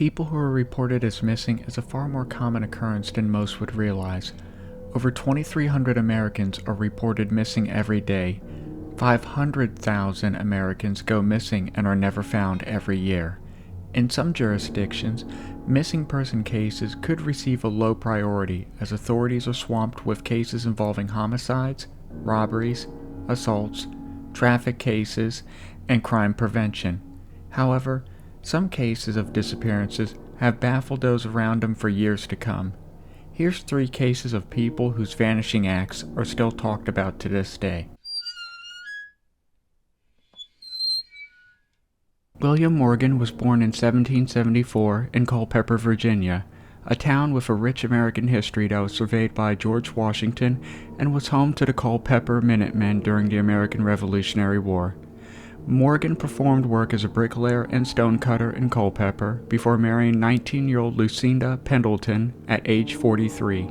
People who are reported as missing is a far more common occurrence than most would realize. Over 2,300 Americans are reported missing every day. 500,000 Americans go missing and are never found every year. In some jurisdictions, missing person cases could receive a low priority as authorities are swamped with cases involving homicides, robberies, assaults, traffic cases, and crime prevention. However, some cases of disappearances have baffled those around them for years to come. Here's 3 cases of people whose vanishing acts are still talked about to this day. William Morgan was born in 1774 in Culpeper, Virginia, a town with a rich American history that was surveyed by George Washington and was home to the Culpeper Minutemen during the American Revolutionary War. Morgan performed work as a bricklayer and stonecutter in Culpeper before marrying 19-year-old Lucinda Pendleton at age 43.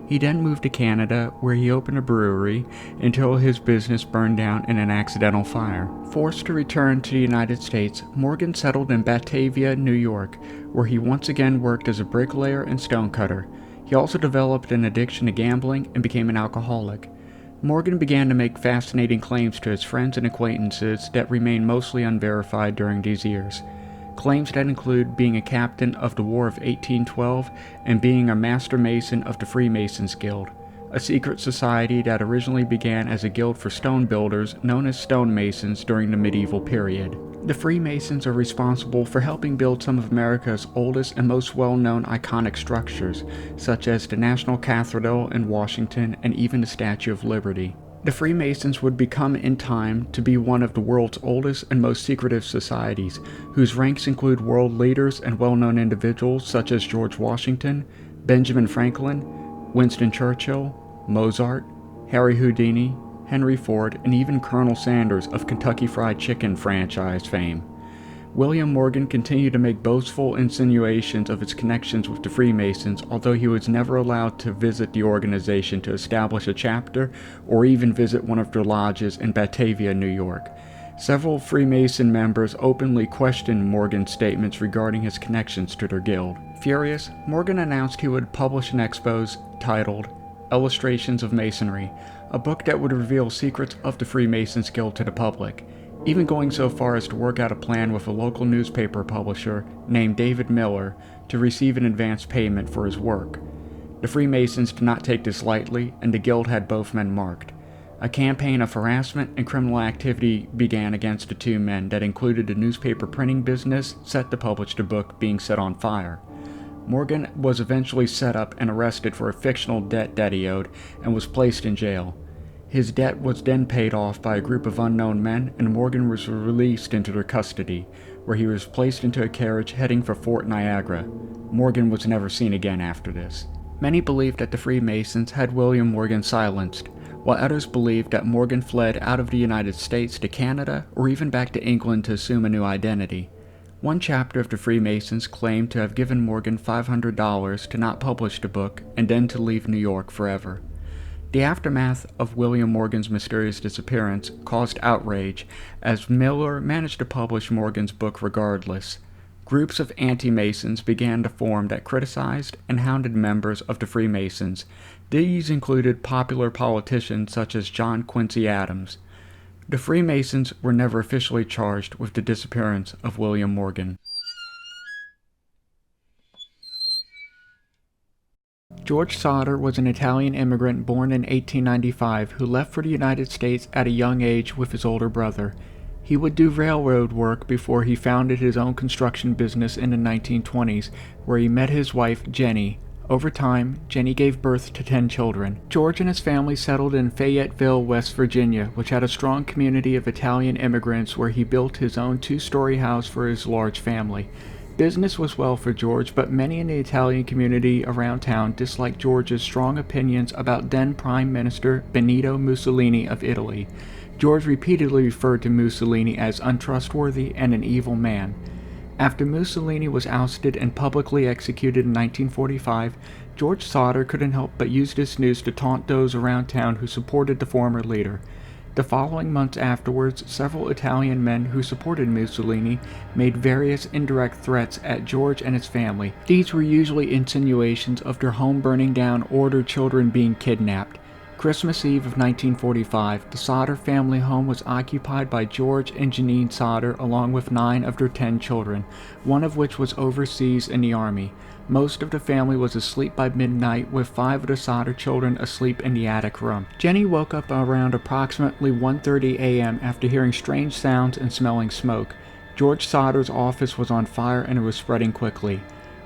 He then moved to Canada, where he opened a brewery until his business burned down in an accidental fire. Forced to return to the United States, Morgan settled in Batavia, New York, where he once again worked as a bricklayer and stonecutter. He also developed an addiction to gambling and became an alcoholic. Morgan began to make fascinating claims to his friends and acquaintances that remained mostly unverified during these years. Claims that include being a captain of the War of 1812 and being a master mason of the Freemasons Guild, a secret society that originally began as a guild for stone builders known as stonemasons during the medieval period. The Freemasons are responsible for helping build some of America's oldest and most well-known iconic structures, such as the National Cathedral in Washington and even the Statue of Liberty. The Freemasons would become in time to be one of the world's oldest and most secretive societies, whose ranks include world leaders and well-known individuals such as George Washington, Benjamin Franklin, Winston Churchill, Mozart, Harry Houdini, Henry Ford, and even Colonel Sanders of Kentucky Fried Chicken franchise fame. William Morgan continued to make boastful insinuations of its connections with the Freemasons, although he was never allowed to visit the organization to establish a chapter or even visit one of their lodges in Batavia, New York. Several Freemason members openly questioned Morgan's statements regarding his connections to their guild. Furious, Morgan announced he would publish an expose titled Illustrations of Masonry, a book that would reveal secrets of the Freemasons Guild to the public, even going so far as to work out a plan with a local newspaper publisher named David Miller to receive an advance payment for his work. The Freemasons did not take this lightly, and the Guild had both men marked. A campaign of harassment and criminal activity began against the two men that included the newspaper printing business set to publish the book being set on fire. Morgan was eventually set up and arrested for a fictional debt that he owed and was placed in jail. His debt was then paid off by a group of unknown men, and Morgan was released into their custody, where he was placed into a carriage heading for Fort Niagara. Morgan was never seen again after this. Many believed that the Freemasons had William Morgan silenced, while others believed that Morgan fled out of the United States to Canada or even back to England to assume a new identity. One chapter of the Freemasons claimed to have given Morgan $500 to not publish the book and then to leave New York forever. The aftermath of William Morgan's mysterious disappearance caused outrage, as Miller managed to publish Morgan's book regardless. Groups of anti-Masons began to form that criticized and hounded members of the Freemasons. These included popular politicians such as John Quincy Adams. The Freemasons were never officially charged with the disappearance of William Morgan. George Sauter was an Italian immigrant born in 1895 who left for the United States at a young age with his older brother. He would do railroad work before he founded his own construction business in the 1920s, where he met his wife, Jenny. Over time, Jenny gave birth to 10 children. George and his family settled in Fayetteville, West Virginia, which had a strong community of Italian immigrants, where he built his own 2-story house for his large family. Business was well for George, but many in the Italian community around town disliked George's strong opinions about then Prime Minister Benito Mussolini of Italy. George repeatedly referred to Mussolini as untrustworthy and an evil man. After Mussolini was ousted and publicly executed in 1945, George Sauter couldn't help but use this news to taunt those around town who supported the former leader. The following months afterwards, several Italian men who supported Mussolini made various indirect threats at George and his family. These were usually insinuations of their home burning down or their children being kidnapped. Christmas Eve of 1945, the Sodder family home was occupied by George and Janine Sodder along with 9 of their 10 children, one of which was overseas in the army. Most of the family was asleep by midnight, with 5 of the Sodder children asleep in the attic room. Jenny woke up around approximately 1:30 a.m. after hearing strange sounds and smelling smoke. George Sodder's office was on fire and it was spreading quickly.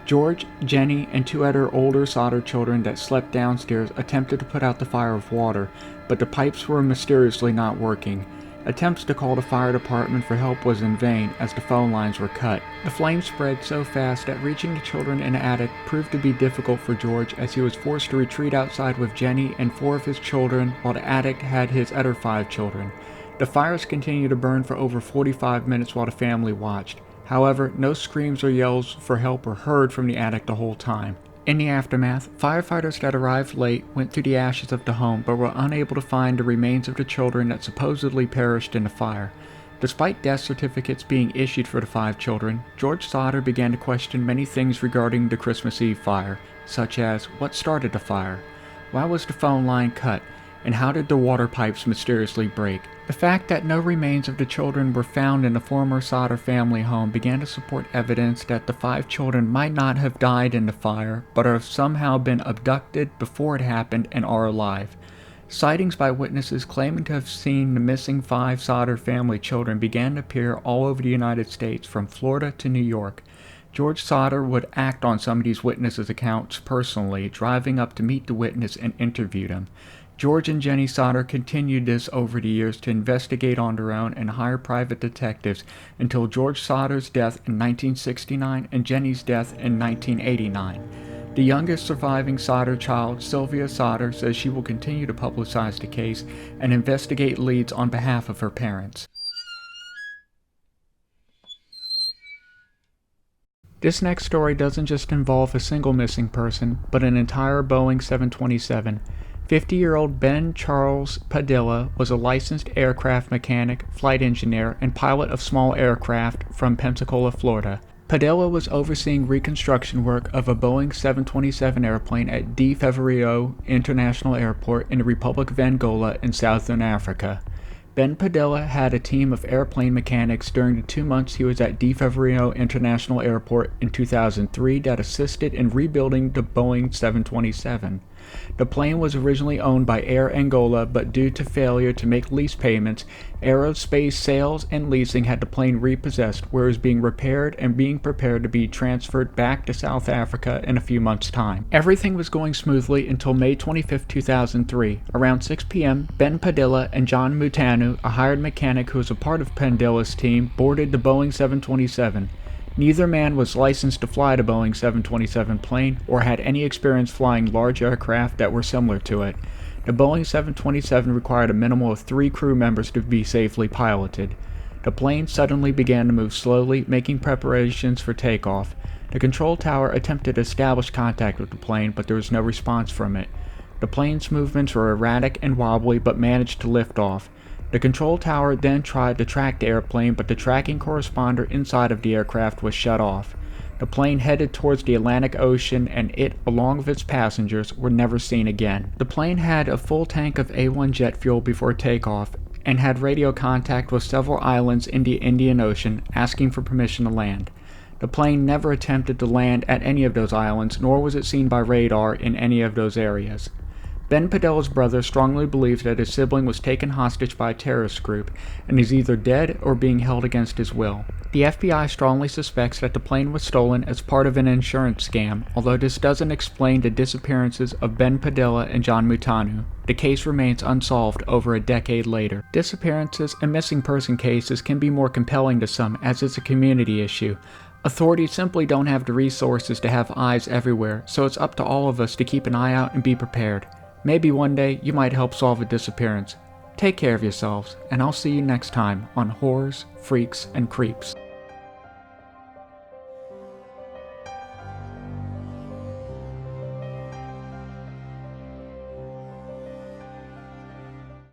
George, Jenny, and 2 other older Sodder children that slept downstairs attempted to put out the fire with water, but the pipes were mysteriously not working. Attempts to call the fire department for help was in vain, as the phone lines were cut. The flames spread so fast that reaching the children in the attic proved to be difficult for George, as he was forced to retreat outside with Jenny and 4 of his children, while the attic had his other 5 children. The fires continued to burn for over 45 minutes while the family watched. However, no screams or yells for help were heard from the attic the whole time. In the aftermath, firefighters that arrived late went through the ashes of the home but were unable to find the remains of the children that supposedly perished in the fire. Despite death certificates being issued for the 5 children, George Sodder began to question many things regarding the Christmas Eve fire, such as what started the fire, why was the phone line cut, and how did the water pipes mysteriously break. The fact that no remains of the children were found in the former Sodder family home began to support evidence that the 5 children might not have died in the fire, but have somehow been abducted before it happened and are alive. Sightings by witnesses claiming to have seen the missing 5 Sodder family children began to appear all over the United States, from Florida to New York. George Sodder would act on some of these witnesses' accounts personally, driving up to meet the witness and interview them. George and Jenny Sodder continued this over the years to investigate on their own and hire private detectives until George Sodder's death in 1969 and Jenny's death in 1989. The youngest surviving Sodder child, Sylvia Sodder, says she will continue to publicize the case and investigate leads on behalf of her parents. This next story doesn't just involve a single missing person, but an entire Boeing 727. 50-year-old Ben Charles Padilha was a licensed aircraft mechanic, flight engineer, and pilot of small aircraft from Pensacola, Florida. Padilha was overseeing reconstruction work of a Boeing 727 airplane at DeFeverio International Airport in the Republic of Angola in southern Africa. Ben Padilha had a team of airplane mechanics during the 2 months he was at DeFeverio International Airport in 2003 that assisted in rebuilding the Boeing 727. The plane was originally owned by Air Angola, but due to failure to make lease payments, Aerospace Sales and Leasing had the plane repossessed, where it was being repaired and being prepared to be transferred back to South Africa in a few months' time. Everything was going smoothly until May 25, 2003. Around 6 p.m., Ben Padilha and John Mutanu, a hired mechanic who was a part of Padilha's team, boarded the Boeing 727. Neither man was licensed to fly the Boeing 727 plane or had any experience flying large aircraft that were similar to it. The Boeing 727 required a minimum of 3 crew members to be safely piloted. The plane suddenly began to move slowly, making preparations for takeoff. The control tower attempted to establish contact with the plane, but there was no response from it. The plane's movements were erratic and wobbly, but managed to lift off. The control tower then tried to track the airplane, but the tracking corresponder inside of the aircraft was shut off. The plane headed towards the Atlantic Ocean, and it, along with its passengers, were never seen again. The plane had a full tank of A1 jet fuel before takeoff, and had radio contact with several islands in the Indian Ocean, asking for permission to land. The plane never attempted to land at any of those islands, nor was it seen by radar in any of those areas. Ben Padilha's brother strongly believes that his sibling was taken hostage by a terrorist group and is either dead or being held against his will. The FBI strongly suspects that the plane was stolen as part of an insurance scam, although this doesn't explain the disappearances of Ben Padilha and John Mutanu. The case remains unsolved over a decade later. Disappearances and missing person cases can be more compelling to some, as it's a community issue. Authorities simply don't have the resources to have eyes everywhere, so it's up to all of us to keep an eye out and be prepared. Maybe one day you might help solve a disappearance. Take care of yourselves, and I'll see you next time on Horrors, Freaks, and Creeps.